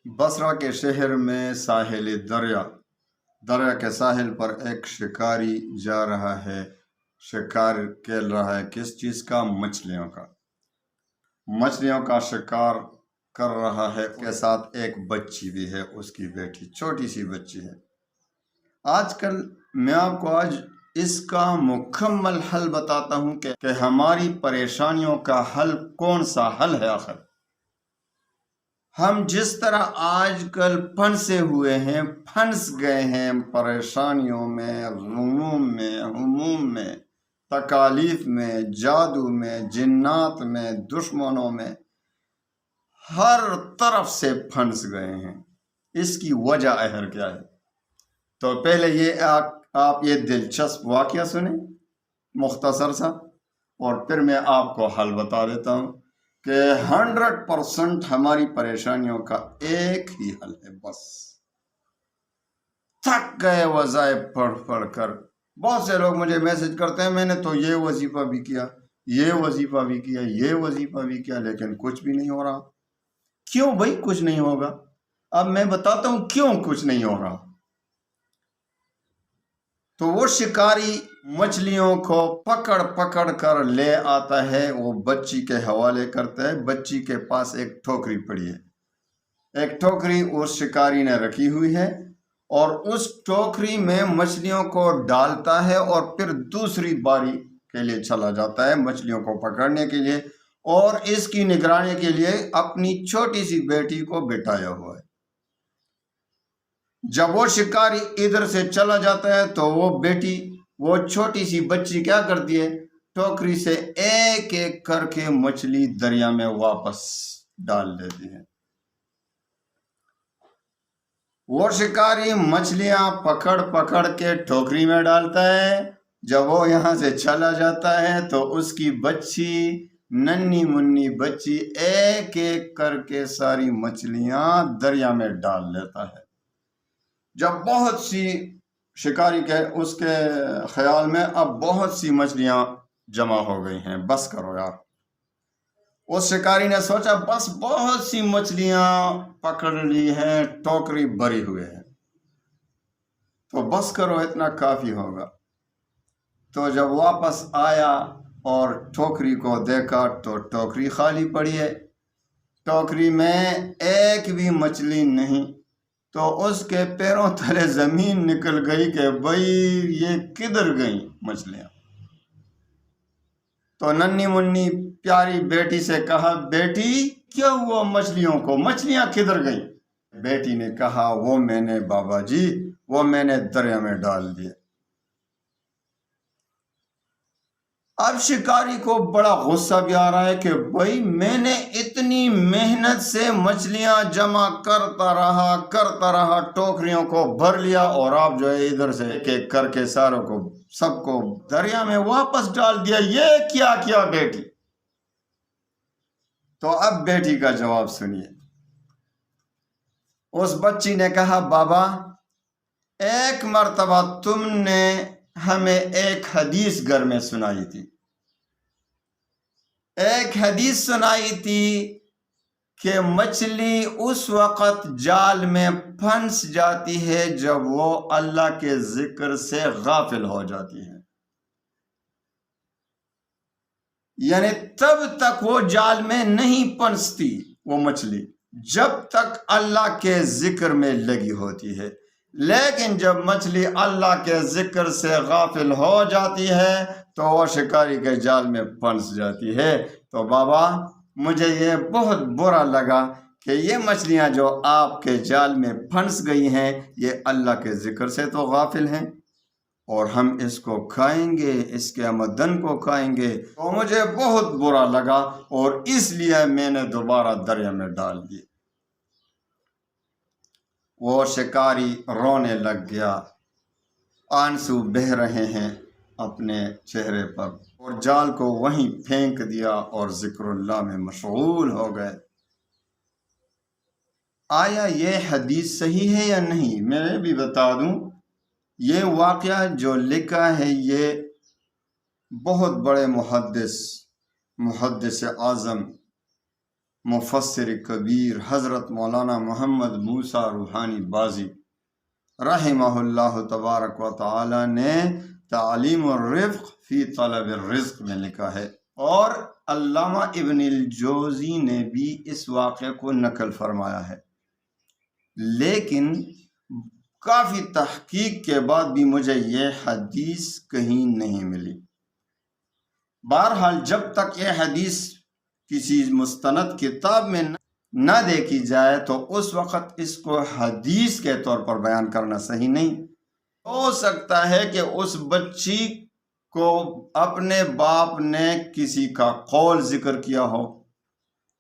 बसरा के शहर में साहिल दरिया के साहिल पर एक शिकारी जा रहा है। शिकार खेल रहा है किस चीज़ का? मछलियों का शिकार कर रहा है। उसके साथ एक बच्ची भी है, उसकी बेटी, छोटी सी बच्ची है। आजकल मैं आपको आज इसका मुकम्मल हल बताता हूँ कि हमारी परेशानियों का हल कौन सा हल है। आखिर हम जिस तरह आजकल फंसे हुए हैं, फंस गए हैं परेशानियों में, हमूम में, तकालीफ में, जादू में, जिन्नात में, दुश्मनों में, हर तरफ से फंस गए हैं। इसकी वजह आखिर क्या है? तो पहले ये आप ये दिलचस्प वाक़या सुने मुख्तसर सा, और फिर मैं आपको हल बता देता हूँ कि 100% हमारी परेशानियों का एक ही हल है। बस थक गए वज़ाइफ पढ़ कर। बहुत से लोग मुझे मैसेज करते हैं, मैंने तो ये वजीफ़ा भी किया, ये वजीफ़ा भी किया, ये वजीफ़ा भी किया, लेकिन कुछ भी नहीं हो रहा। क्यों भाई कुछ नहीं होगा? अब मैं बताता हूँ क्यों कुछ नहीं हो रहा। तो वो शिकारी मछलियों को पकड़ कर ले आता है, वो बच्ची के हवाले करता है। बच्ची के पास एक टोकरी पड़ी है, एक टोकरी उस शिकारी ने रखी हुई है, और उस टोकरी में मछलियों को डालता है और फिर दूसरी बारी के लिए चला जाता है मछलियों को पकड़ने के लिए, और इसकी निगरानी के लिए अपनी छोटी सी बेटी को बिठाया हुआ है। जब वो शिकारी इधर से चला जाता है तो वो बेटी, वो छोटी सी बच्ची क्या करती है? टोकरी से एक एक करके मछली दरिया में वापस डाल देती है। वो शिकारी मछलियां पकड़ के टोकरी में डालता है। जब वो यहां से चला जाता है तो उसकी बच्ची, नन्ही मुन्नी बच्ची, एक एक करके सारी मछलियां दरिया में डाल लेता है। जब बहुत सी शिकारी के उसके ख्याल में अब बहुत सी मछलियां जमा हो गई हैं, बस करो यार। उस शिकारी ने सोचा बस बहुत सी मछलियां पकड़ ली हैं, टोकरी भरी हुई है, तो बस करो, इतना काफी होगा। तो जब वापस आया और टोकरी को देखा तो टोकरी खाली पड़ी है, टोकरी में एक भी मछली नहीं। तो उसके पैरों तले जमीन निकल गई कि भाई ये किधर गई मछलियां। तो नन्ही मुन्नी प्यारी बेटी से कहा, बेटी क्या हुआ मछलियों को, मछलियां किधर गई? बेटी ने कहा, वो मैंने बाबा जी, वो मैंने दरिया में डाल दिए। अब शिकारी को बड़ा गुस्सा भी आ रहा है कि भाई मैंने इतनी मेहनत से मछलियां जमा करता रहा, टोकरियों को भर लिया, और आप जो है इधर से एक एक करके सारों को, सबको दरिया में वापस डाल दिया। ये क्या किया बेटी? तो अब बेटी का जवाब सुनिए। उस बच्ची ने कहा, बाबा एक मर्तबा तुमने हमें एक हदीस घर में सुनाई थी, एक हदीस सुनाई थी कि मछली उस वक़्त जाल में फंस जाती है जब वो अल्लाह के जिक्र से गाफिल हो जाती है। यानी तब तक वो जाल में नहीं फंसती वो मछली जब तक अल्लाह के जिक्र में लगी होती है। लेकिन जब मछली अल्लाह के जिक्र से गाफिल हो जाती है तो वो शिकारी के जाल में फंस जाती है। तो बाबा मुझे ये बहुत बुरा लगा कि ये मछलियां जो आपके जाल में फंस गई हैं, ये अल्लाह के जिक्र से तो गाफिल हैं, और हम इसको खाएंगे, इसके आमदन को खाएंगे, तो मुझे बहुत बुरा लगा, और इसलिए मैंने दोबारा दरिया में डाल दिए। वो शिकारी रोने लग गया, आंसू बह रहे हैं अपने चेहरे पर, और जाल को वहीं फेंक दिया और जिक्रुल्लाह में मशगूल हो गए। आया ये हदीस सही है या नहीं? मैं भी बता दूं, ये वाक़या जो लिखा है ये बहुत बड़े मुहद्दिस आज़म मुफस्सिर कबीर हज़रत मौलाना मोहम्मद मूसा रूहानी बाजी रहमहुल्लाह तबारक व तआला ने तालीम और रिफ़्क़ फ़ी तलब रिज़्क़ में लिखा है, और अल्लामा इब्नुल जौज़ी ने भी इस वाक़े को नकल फरमाया है। लेकिन काफ़ी तहकीक के बाद भी मुझे ये हदीस कहीं नहीं मिली। बहरहाल जब तक ये हदीस किसी मुस्तनद किताब में न देखी जाए तो उस वक़्त इसको हदीस के तौर पर बयान करना सही नहीं। हो सकता है कि उस बच्ची को अपने बाप ने किसी का कौल ज़िक्र किया हो,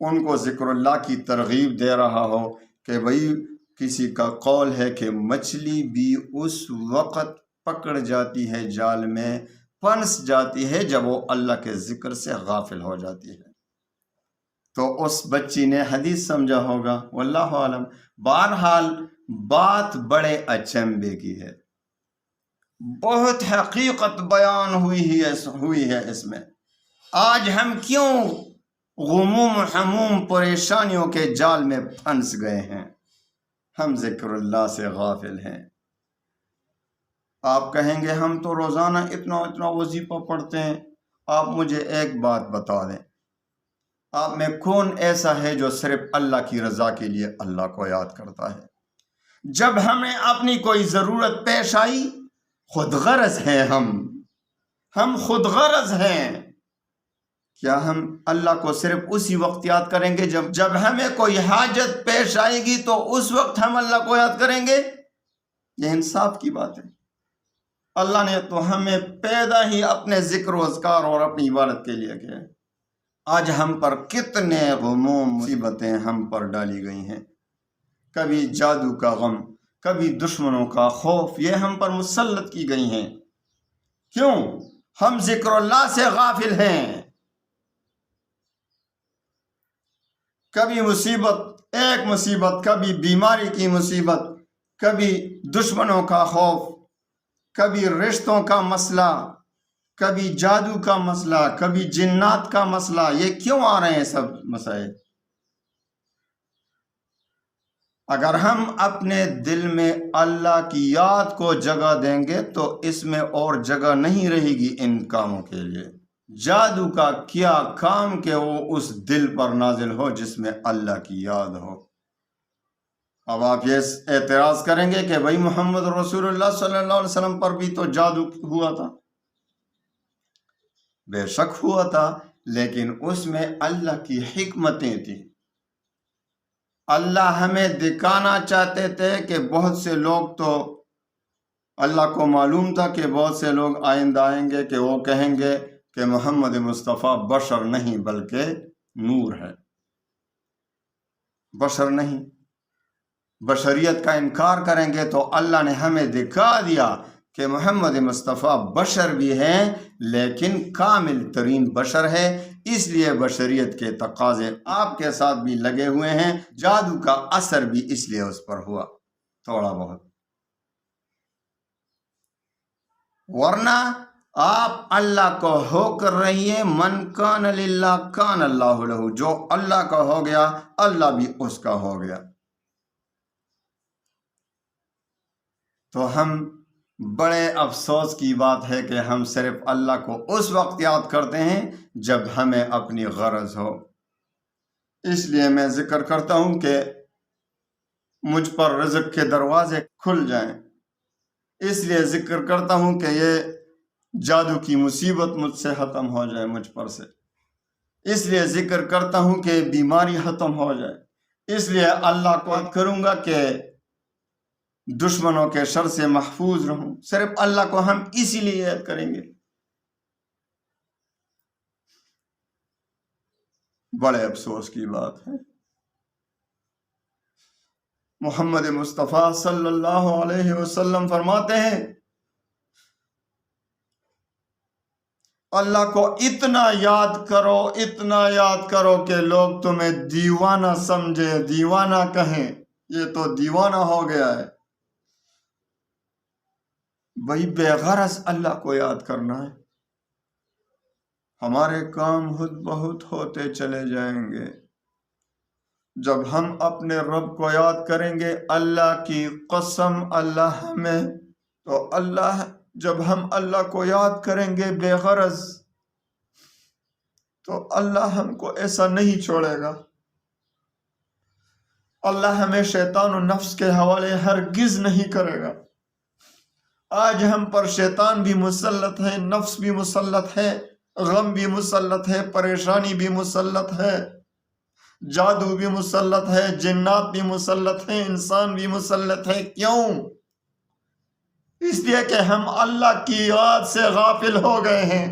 उनको ज़िक्रुल्लाह की तरगीब दे रहा हो कि भाई किसी का कौल है कि मछली भी उस वक़्त पकड़ जाती है, जाल में फंस जाती है जब वो अल्लाह के ज़िक्र से गाफिल हो जाती है। तो उस बच्ची ने हदीस समझा होगा, वल्लाहु आलम। बहरहाल बात बड़े अचंभे की है, बहुत हकीकत बयान हुई है इसमें। आज हम क्यों गुमूम हमूम परेशानियों के जाल में फंस गए हैं? हम ज़िक्रुल्लाह से गाफिल हैं। आप कहेंगे हम तो रोज़ाना इतना इतना वजीफ़ा पढ़ते हैं। आप मुझे एक बात बता दें, आप में कौन ऐसा है जो सिर्फ अल्लाह की रज़ा के लिए अल्लाह को याद करता है? जब हमें अपनी कोई ज़रूरत पेश आई, खुद गरज हैं हम खुद गरज हैं। क्या हम अल्लाह को सिर्फ उसी वक्त याद करेंगे जब हमें कोई हाजत पेश आएगी तो उस वक्त हम अल्लाह को याद करेंगे? यह इंसाफ की बात है। अल्लाह ने तो हमें पैदा ही अपने ज़िक्र व अज़कार और अपनी इबादत के लिए किया। आज हम पर कितने गुमूम मुसीबतें हम पर डाली गई हैं। कभी जादू का गम, कभी दुश्मनों का खौफ, ये हम पर मुसल्लत की गई हैं। क्यों? हम ज़िक्रुल्लाह से गाफिल हैं। कभी मुसीबत, एक मुसीबत, कभी बीमारी की मुसीबत, कभी दुश्मनों का खौफ, कभी रिश्तों का मसला, कभी जादू का मसला, कभी जिन्नात का मसला। ये क्यों आ रहे हैं सब मसाइल? अगर हम अपने दिल में अल्लाह की याद को जगह देंगे तो इसमें और जगह नहीं रहेगी इन कामों के लिए। जादू का क्या काम कि वो उस दिल पर नाजिल हो जिसमें अल्लाह की याद हो। अब आप ये एतराज़ करेंगे कि भाई मोहम्मद रसूलुल्लाह सल्लल्लाहु अलैहि वसल्लम पर भी तो जादू हुआ था। बेशक हुआ था, लेकिन उसमें अल्लाह की हिकमतें थी। अल्लाह हमें दिखाना चाहते थे कि बहुत से लोग तो अल्लाह को मालूम था कि बहुत से लोग आइंदा आएंगे कि वो कहेंगे कि मोहम्मद मुस्तफ़ा बशर नहीं बल्कि नूर है। बशर नहीं, बशरियत का इनकार करेंगे तो अल्लाह ने हमें दिखा दिया कि मोहम्मद मुस्तफ़ा बशर भी हैं लेकिन कामिल तरीन बशर है। इसलिए बशरियत के तकाजे आपके साथ भी लगे हुए हैं। जादू का असर भी इसलिए उस पर हुआ थोड़ा बहुत, वरना आप अल्लाह को होकर रहिए। मन कान लिल्लाह कान अल्लाहु लहू। जो अल्लाह का हो गया अल्लाह भी उसका हो गया। तो हम बड़े अफसोस की बात है कि हम सिर्फ अल्लाह को उस वक्त याद करते हैं जब हमें अपनी गरज हो। इसलिए मैं जिक्र करता हूं कि मुझ पर रिज़्क़ के दरवाजे खुल जाएं। इसलिए जिक्र करता हूं कि ये जादू की मुसीबत मुझसे ख़त्म हो जाए, मुझ पर से। इसलिए जिक्र करता हूं कि बीमारी ख़त्म हो जाए। इसलिए अल्लाह को याद करूंगा कि दुश्मनों के शर से महफूज रहूं। सिर्फ अल्लाह को हम इसीलिए याद करेंगे। बड़े अफसोस की बात है। मोहम्मद मुस्तफ़ा सल्लल्लाहु अलैहि वसल्लम फरमाते हैं, अल्लाह को इतना याद करो, इतना याद करो कि लोग तुम्हें दीवाना समझे, दीवाना कहें, ये तो दीवाना हो गया है। वही बेगरज अल्लाह को याद करना है। हमारे काम खुद बहुत होते चले जाएंगे। جب ہم اپنے رب کو یاد کریں گے، اللہ کی قسم اللہ ہمیں، تو اللہ جب ہم اللہ کو یاد کریں گے بے غرض، تو اللہ ہم کو ایسا نہیں چھوڑے گا۔ اللہ ہمیں شیطان و نفس کے حوالے ہرگز نہیں کرے گا۔ آج ہم پر شیطان بھی مسلط ہے، نفس بھی مسلط ہے، غم بھی مسلط ہے، پریشانی بھی مسلط ہے، جادو بھی مسلط ہے، جنات بھی مسلط ہیں، انسان بھی مسلط ہے۔ کیوں؟ اس لیے کہ ہم اللہ کی یاد سے غافل ہو گئے ہیں،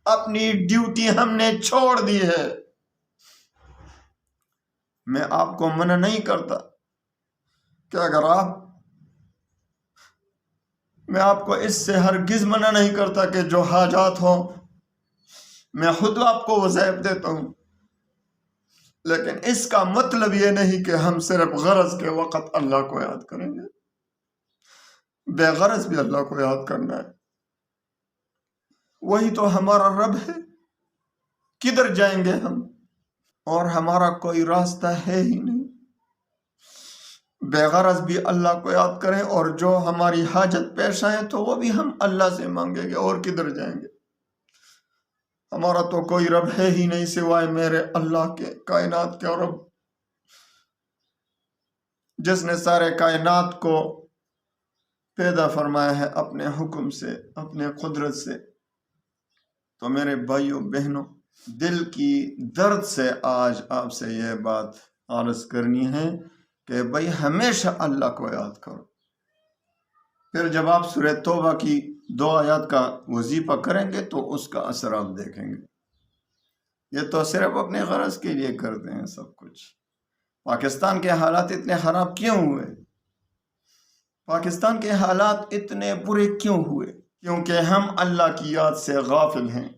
اپنی ڈیوٹی ہم نے چھوڑ دی ہے۔ میں آپ کو منع نہیں کرتا کہ اگر میں آپ کو اس سے ہرگز منع نہیں کرتا کہ جو حاجات ہوں میں خود آپ کو وظائف دیتا ہوں، لیکن اس کا مطلب یہ نہیں کہ ہم صرف غرض کے وقت اللہ کو یاد کریں گے، بے غرض بھی اللہ کو یاد کرنا ہے۔ وہی تو ہمارا رب ہے، کدھر جائیں گے ہم؟ اور ہمارا کوئی راستہ ہے ہی نہیں۔ بے غرض بھی اللہ کو یاد کریں، اور جو ہماری حاجت پیش آئے تو وہ بھی ہم اللہ سے مانگیں گے، اور کدھر جائیں گے؟ ہمارا تو کوئی رب ہے ہی نہیں سوائے میرے اللہ کے، کائنات کے رب، جس نے سارے کائنات کو پیدا فرمایا ہے اپنے حکم سے، اپنے قدرت سے۔ تو میرے بھائیوں بہنوں، دل کی درد سے آج آپ سے یہ بات عرض کرنی ہے کہ بھائی ہمیشہ اللہ کو یاد کرو۔ پھر جب آپ سورہ توبہ کی 2 آیات کا وظیفہ کریں گے تو اس کا اثر آپ دیکھیں گے۔ یہ تو صرف اپنے غرض کے لیے کرتے ہیں سب کچھ۔ پاکستان کے حالات اتنے خراب کیوں ہوئے؟ پاکستان کے حالات اتنے برے کیوں ہوئے؟ کیونکہ ہم اللہ کی یاد سے غافل ہیں۔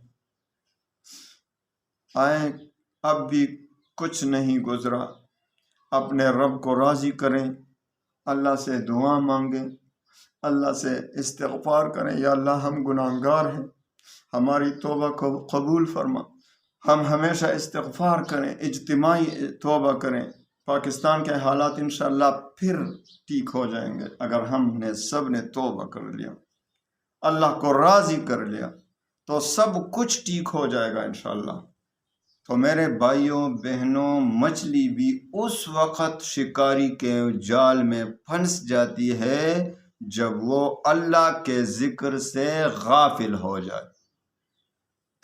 آئیں، اب بھی کچھ نہیں گزرا، اپنے رب کو راضی کریں، اللہ سے دعا مانگیں، اللہ سے استغفار کریں، یا اللہ ہم گناہگار ہیں، ہماری توبہ کو قبول فرما۔ ہم ہمیشہ استغفار کریں، اجتماعی توبہ کریں۔ پاکستان کے حالات انشاءاللہ پھر ٹھیک ہو جائیں گے اگر ہم نے سب نے توبہ کر لیا، اللہ کو راضی کر لیا، تو سب کچھ ٹھیک ہو جائے گا انشاءاللہ۔ تو میرے بھائیوں بہنوں، مچھلی بھی اس وقت شکاری کے جال میں پھنس جاتی ہے جب وہ اللہ کے ذکر سے غافل ہو جائے۔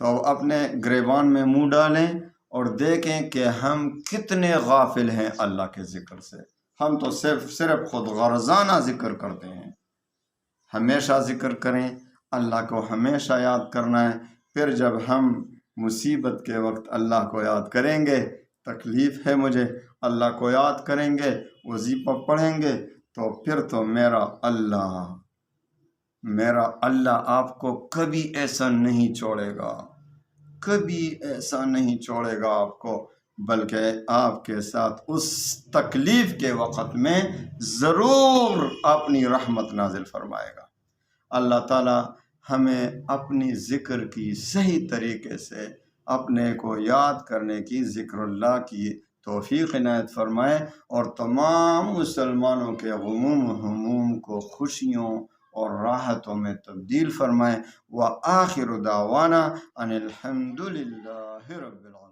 تو اپنے گریبان میں منہ ڈالیں اور دیکھیں کہ ہم کتنے غافل ہیں اللہ کے ذکر سے۔ ہم تو صرف خود غرضانہ ذکر کرتے ہیں۔ ہمیشہ ذکر کریں، اللہ کو ہمیشہ یاد کرنا ہے۔ پھر جب ہم مصیبت کے وقت اللہ کو یاد کریں گے، تکلیف ہے مجھے، اللہ کو یاد کریں گے، وظیفہ پڑھیں گے، تو پھر تو میرا اللہ آپ کو کبھی ایسا نہیں چھوڑے گا، کبھی ایسا نہیں چھوڑے گا آپ کو، بلکہ آپ کے ساتھ اس تکلیف کے وقت میں ضرور اپنی رحمت نازل فرمائے گا۔ اللہ تعالی ہمیں اپنی ذکر کی صحیح طریقے سے اپنے کو یاد کرنے کی، ذکر اللہ کی توفیق عنایت فرمائے، اور تمام مسلمانوں کے غموم و ہموم کو خوشیوں اور راحتوں میں تبدیل فرمائے۔ وآخر دعوانا ان الحمد للہ رب العالمین۔